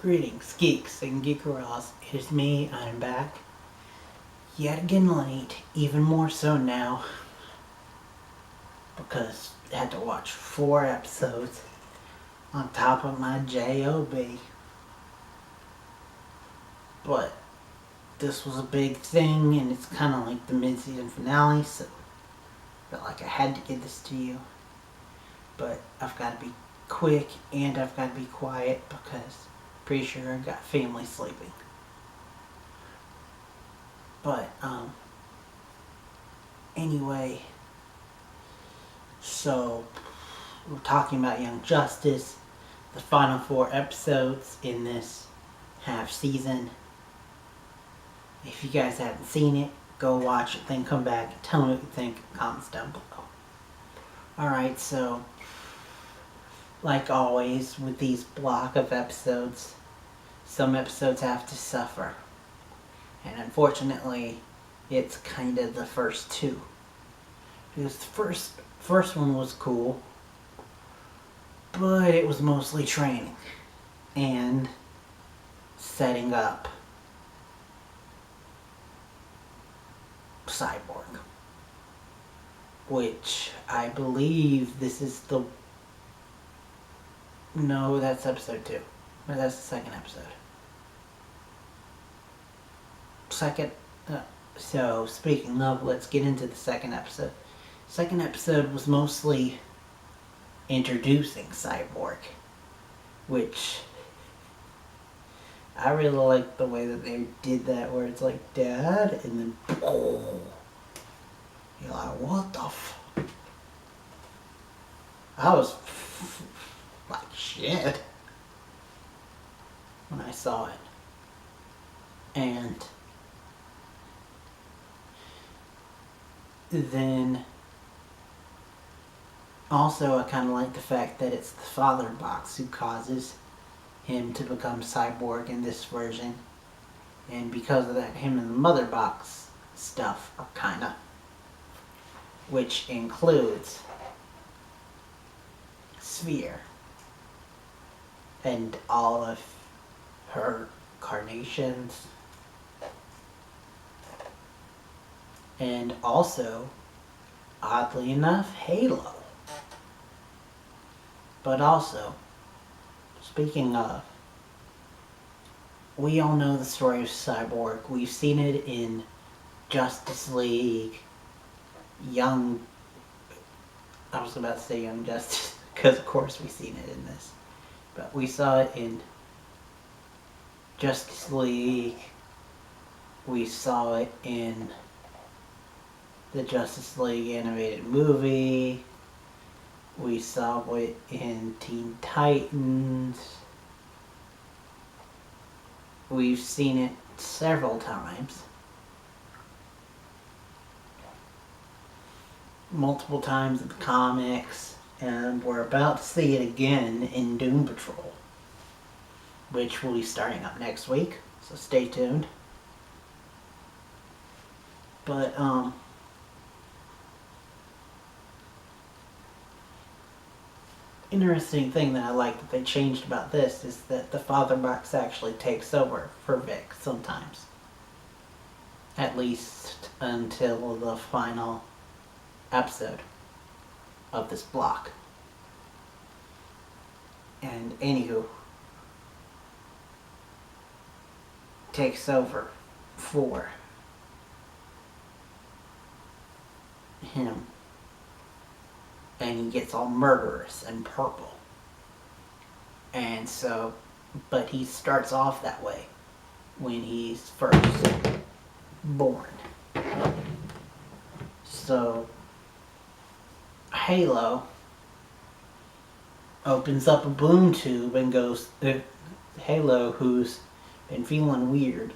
Greetings, geeks and geekeras. It is me, I'm back. Yet again late, even more so now. Because I had to watch 4 episodes on top of my JOB. But this was a big thing, and it's kind of like the mid-season finale, so I felt like I had to get this to you. But I've got to be quick, and I've got to be quiet, because pretty sure I've got family sleeping. But, anyway, so we're talking about Young Justice, the final 4 episodes in this half season. If you guys haven't seen it, go watch it, then come back and tell me what you think in the comments down below. Alright, so, like always with these block of episodes, some episodes have to suffer. And unfortunately, it's kind of the first 2. Because the first one was cool, but it was mostly training and setting up Cyborg, which I believe this is the... No, that's episode 2. Or that's the second episode. So speaking of, let's get into the second episode. Second episode was mostly introducing Cyborg, which I really like the way that they did that, where it's like, Dad, and then, oh, you're like, what the I was like, shit, when I saw it. And then also I kind of like the fact that it's the father box who causes him to become Cyborg in this version, and because of that, him and the mother box stuff are kinda, which includes Sphere and all of her carnations, and also, oddly enough, Halo. But also, speaking of, we all know the story of Cyborg. We've seen it in Justice League, I was about to say Young Justice, because of course we've seen it in this. But we saw it in Justice League, we saw it in the Justice League animated movie, we saw it in Teen Titans, we've seen it several times. Multiple times in the comics, and we're about to see it again in Doom Patrol, which will be starting up next week, so stay tuned. But, interesting thing that I like that they changed about this is that the father box actually takes over for Vic sometimes. At least until the final episode of this block. And anywho, takes over for him, and he gets all murderous and purple. And so, but he starts off that way when he's first born. So Halo opens up a boom tube and goes, Halo, who's been feeling weird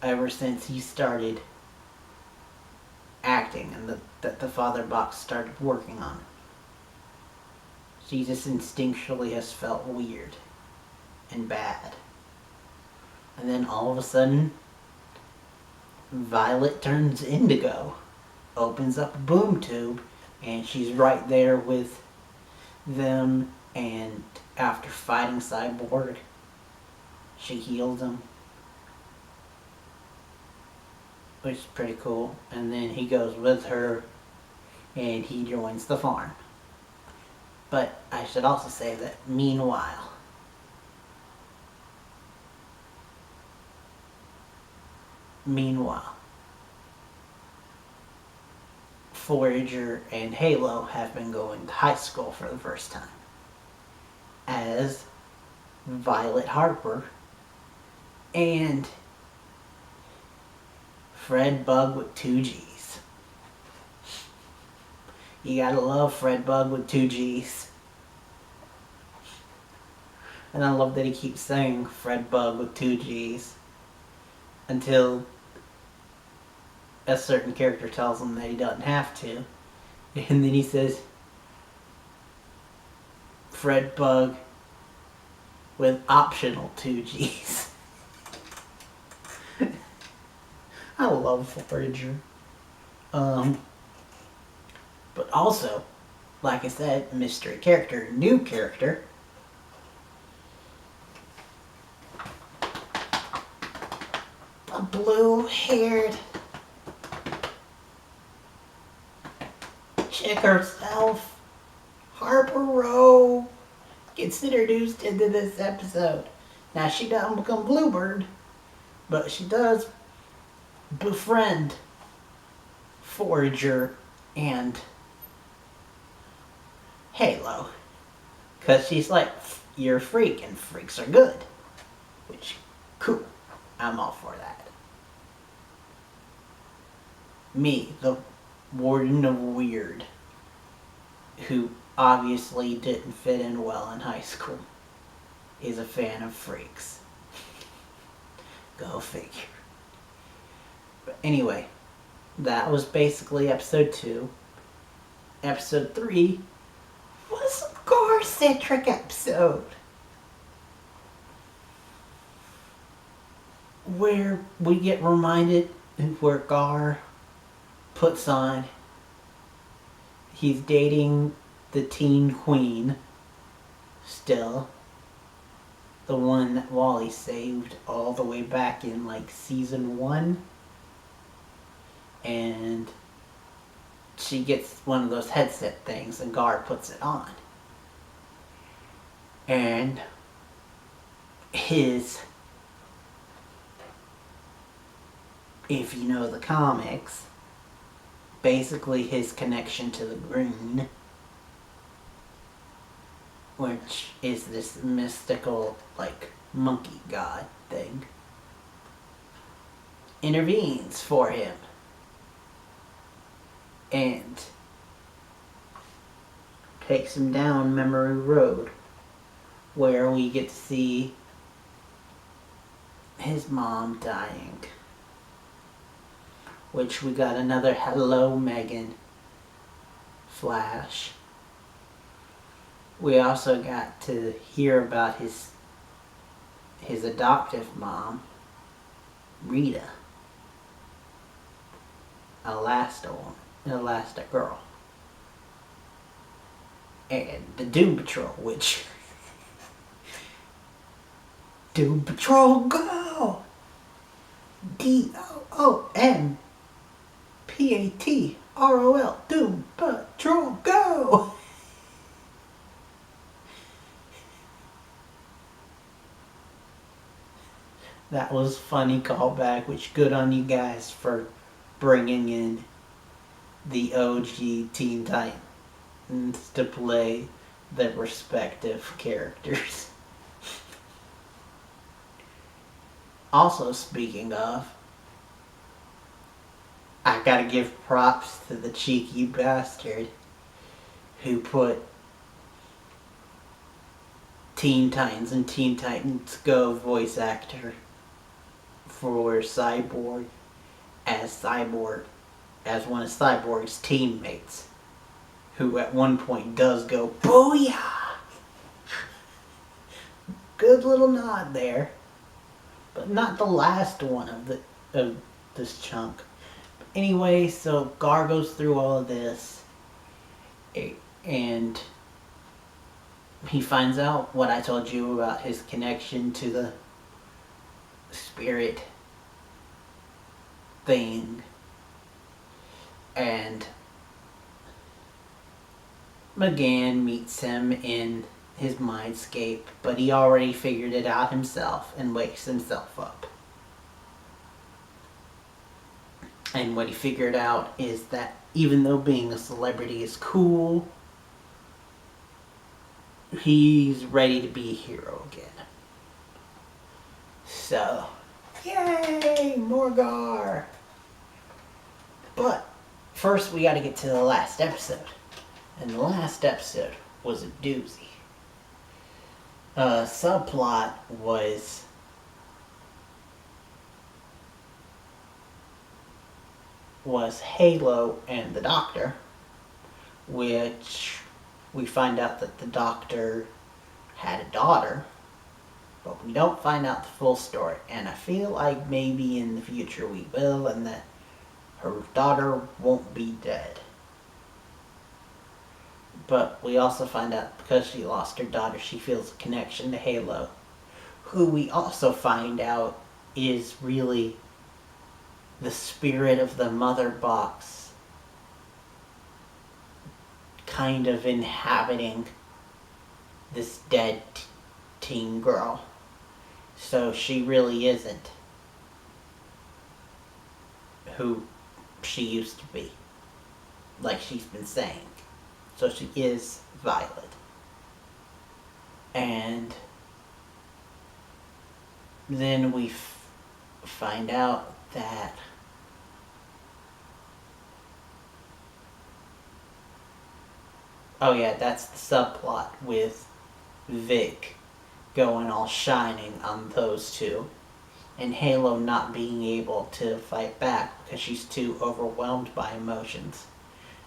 ever since he started acting and that the father box started working on him. She just instinctually has felt weird and bad. And then all of a sudden, Violet turns indigo, opens up a boom tube, and she's right there with them, and after fighting Cyborg, She heals him, which is pretty cool. And then he goes with her and he joins the farm. But I should also say that meanwhile, Forager and Halo have been going to high school for the first time as Violet Harper and Fred Bug with 2 G's. You gotta love Fred Bug with 2 G's. And I love that he keeps saying Fred Bug with 2 G's until a certain character tells him that he doesn't have to. And then he says Fred Bug with optional 2 G's. I love Forager. But also, like I said, mystery character, new character. A blue-haired chick herself, Harper Rowe, gets introduced into this episode. Now, she doesn't become Bluebird, but she does befriend Forager and Halo. Because she's like, you're a freak, and freaks are good. Which, cool. I'm all for that. Me, the Warden of Weird, who obviously didn't fit in well in high school, is a fan of freaks. Go figure. But anyway, that was basically episode 2. Episode 3 was a Gar-centric episode, where we get reminded where Gar puts on, he's dating the teen queen still, the one that Wally saved all the way back in like season 1, and she gets one of those headset things and Gar puts it on, and his, if you know the comics, basically his connection to the Green, which is this mystical, like, monkey god thing, intervenes for him and takes him down memory road, where we get to see his mom dying. Which we got another Hello Megan flash. We also got to hear about his adoptive mom, Rita, Elastic Girl, and the Doom Patrol, which Doom Patrol go! DOOMPATROL, Doom Patrol go! That was funny callback, which good on you guys for bringing in the OG Teen Titans to play their respective characters. Also, speaking of, I gotta give props to the cheeky bastard who put Teen Titans and Teen Titans Go voice actor for Cyborg as one of Cyborg's teammates, who at one point does go, "Booyah!" Good little nod there, but not the last one of this chunk. But anyway, so Gar goes through all of this, and he finds out what I told you about his connection to the spirit thing, and McGann meets him in his mindscape, but he already figured it out himself and wakes himself up. And what he figured out is that even though being a celebrity is cool, he's ready to be a hero again. So, yay! Morgar! But first we gotta get to the last episode. And the last episode was a doozy. Subplot was Halo and the Doctor, which we find out that the Doctor had a daughter, but we don't find out the full story. And I feel like maybe in the future we will, and that her daughter won't be dead. But we also find out because she lost her daughter, she feels a connection to Halo, who we also find out is really the spirit of the mother box kind of inhabiting this dead teen girl. So she really isn't who she used to be, like she's been saying. So she is Violet. And then we find out that that's the subplot with Vic going all shining on those two, and Halo not being able to fight back because she's too overwhelmed by emotions,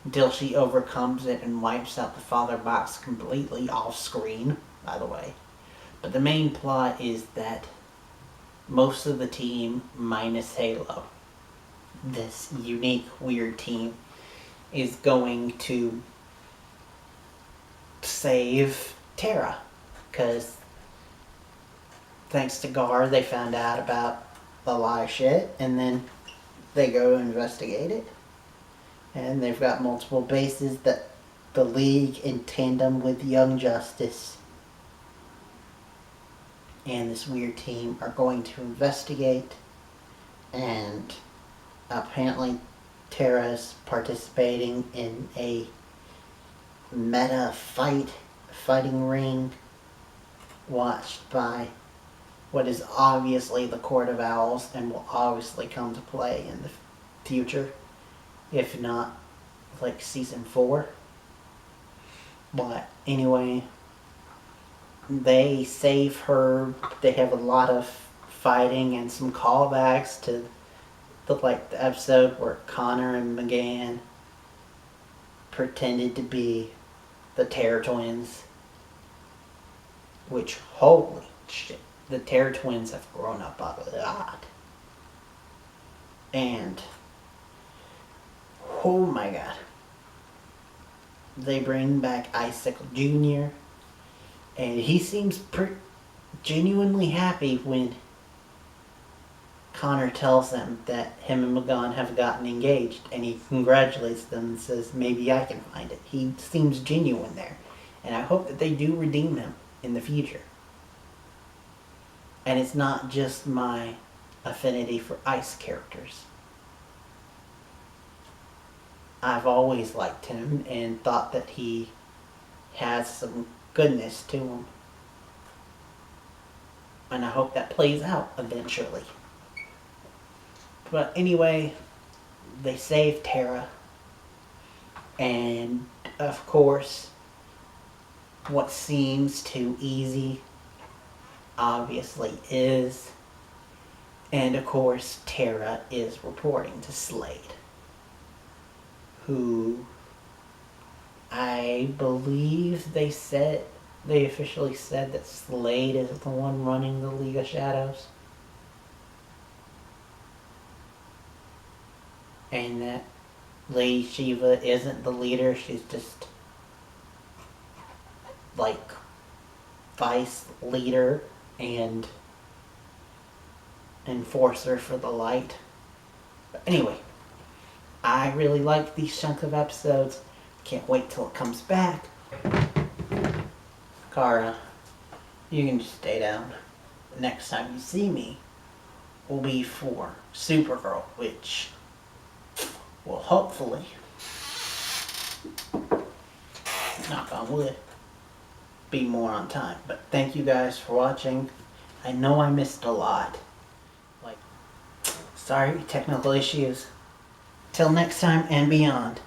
until she overcomes it and wipes out the father box completely off screen, by the way. But the main plot is that most of the team, minus Halo, this unique, weird team, is going to save Terra. Because thanks to Gar, they found out about a lot of shit, and then they go to investigate it. And they've got multiple bases that the League, in tandem with Young Justice and this weird team, are going to investigate. And apparently Terra's participating in a meta fighting ring watched by what is obviously the Court of Owls and will obviously come to play in the future, if not like season 4. But anyway, they save her. They have a lot of fighting and some callbacks to the episode where Connor and McGann pretended to be the Terra twins, which, holy shit, the Terra twins have grown up a lot. And oh my god, they bring back Icicle Jr. and he seems genuinely happy when Connor tells them that him and McGann have gotten engaged, and he congratulates them and says, maybe I can find it. He seems genuine there, and I hope that they do redeem him in the future. And it's not just my affinity for ice characters. I've always liked him and thought that he has some goodness to him. And I hope that plays out eventually. But anyway, they save Terra. And of course, what seems too easy obviously is. And of course, Terra is reporting to Slade, who I believe they officially said that Slade is the one running the League of Shadows. And that Lady Shiva isn't the leader, she's just like vice leader, and enforcer for the light. But anyway, I really like these chunks of episodes. Can't wait till it comes back. Kara, you can just stay down. The next time you see me will be for Supergirl, which will hopefully, knock on wood, be more on time. But thank you guys for watching. I know I missed a lot. Sorry, technical issues. Till next time and beyond.